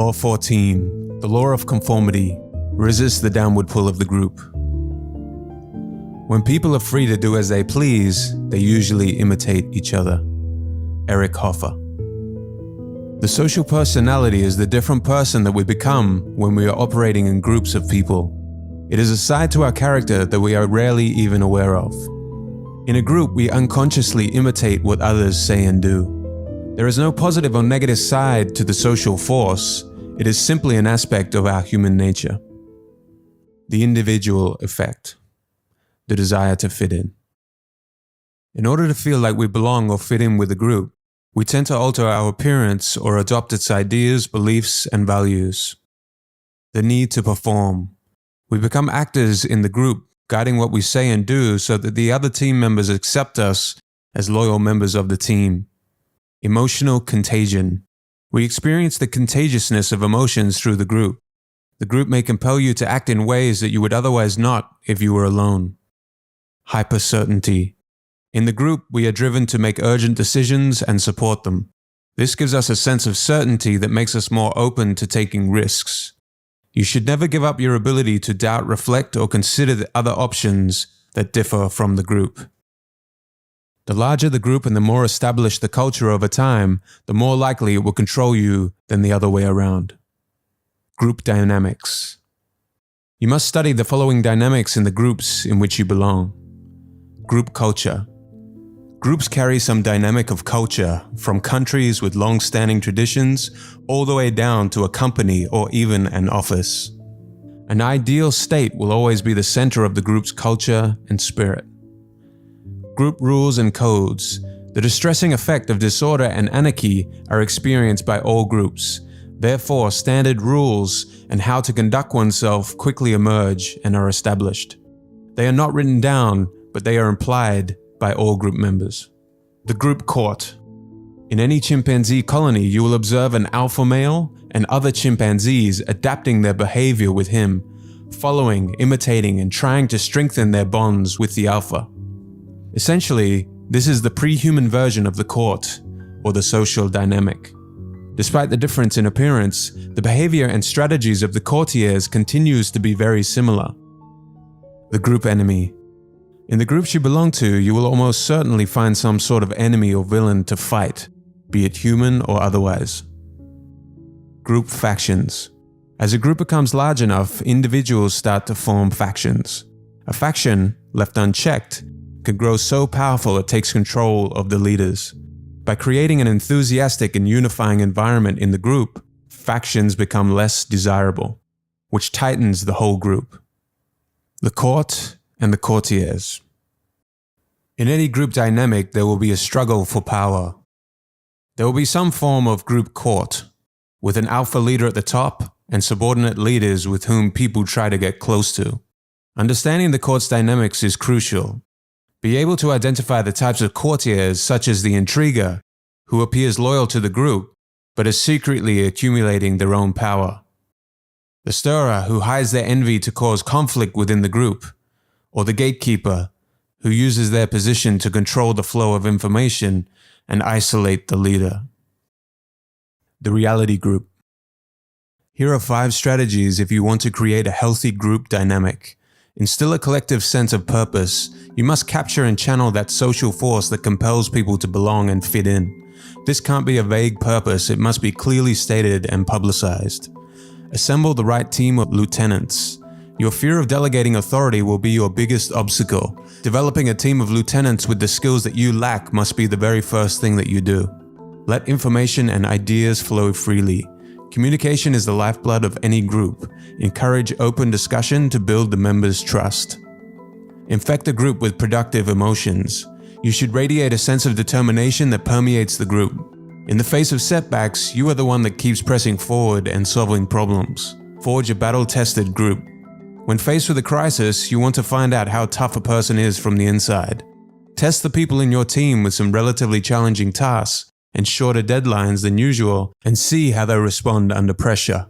Law 14. The Law of Conformity. Resist the downward pull of the group. When people are free to do as they please, they usually imitate each other. Eric Hoffer. The social personality is the different person that we become when we are operating in groups of people. It is a side to our character that we are rarely even aware of. In a group, we unconsciously imitate what others say and do. There is no positive or negative side to the social force. It is simply an aspect of our human nature. The individual effect. The desire to fit in. In order to feel like we belong or fit in with a group, we tend to alter our appearance or adopt its ideas, beliefs, and values. The need to perform. We become actors in the group, guiding what we say and do so that the other team members accept us as loyal members of the team. Emotional contagion. We experience the contagiousness of emotions through the group. The group may compel you to act in ways that you would otherwise not if you were alone. Hypercertainty. In the group, we are driven to make urgent decisions and support them. This gives us a sense of certainty that makes us more open to taking risks. You should never give up your ability to doubt, reflect, or consider the other options that differ from the group. The larger the group and the more established the culture over time, the more likely it will control you than the other way around. Group dynamics. You must study the following dynamics in the groups in which you belong. Group culture. Groups carry some dynamic of culture, from countries with long-standing traditions all the way down to a company or even an office. An ideal state will always be the center of the group's culture and spirit. Group rules and codes. The distressing effect of disorder and anarchy are experienced by all groups. Therefore, standard rules and how to conduct oneself quickly emerge and are established. They are not written down, but they are implied by all group members. The group court. In any chimpanzee colony, you will observe an alpha male and other chimpanzees adapting their behavior with him, following, imitating, and trying to strengthen their bonds with the alpha. Essentially, this is the pre-human version of the court, or the social dynamic. Despite the difference in appearance, the behavior and strategies of the courtiers continues to be very similar. The group enemy. In the groups you belong to, you will almost certainly find some sort of enemy or villain to fight, be it human or otherwise. Group factions. As a group becomes large enough, individuals start to form factions. A faction, left unchecked, can grow so powerful it takes control of the leaders. By creating an enthusiastic and unifying environment in the group, factions become less desirable, which tightens the whole group. The court and the courtiers. In any group dynamic, there will be a struggle for power. There will be some form of group court, with an alpha leader at the top and subordinate leaders with whom people try to get close to. Understanding the court's dynamics is crucial. Be able to identify the types of courtiers, such as the intriguer, who appears loyal to the group, but is secretly accumulating their own power. The stirrer, who hides their envy to cause conflict within the group, or the gatekeeper, who uses their position to control the flow of information and isolate the leader. The reality group. Here are 5 strategies if you want to create a healthy group dynamic. Instill a collective sense of purpose. You must capture and channel that social force that compels people to belong and fit in. This can't be a vague purpose, it must be clearly stated and publicized. Assemble the right team of lieutenants. Your fear of delegating authority will be your biggest obstacle. Developing a team of lieutenants with the skills that you lack must be the very first thing that you do. Let information and ideas flow freely. Communication is the lifeblood of any group. Encourage open discussion to build the members' trust. Infect the group with productive emotions. You should radiate a sense of determination that permeates the group. In the face of setbacks, you are the one that keeps pressing forward and solving problems. Forge a battle-tested group. When faced with a crisis, you want to find out how tough a person is from the inside. Test the people in your team with some relatively challenging tasks and shorter deadlines than usual, and see how they respond under pressure.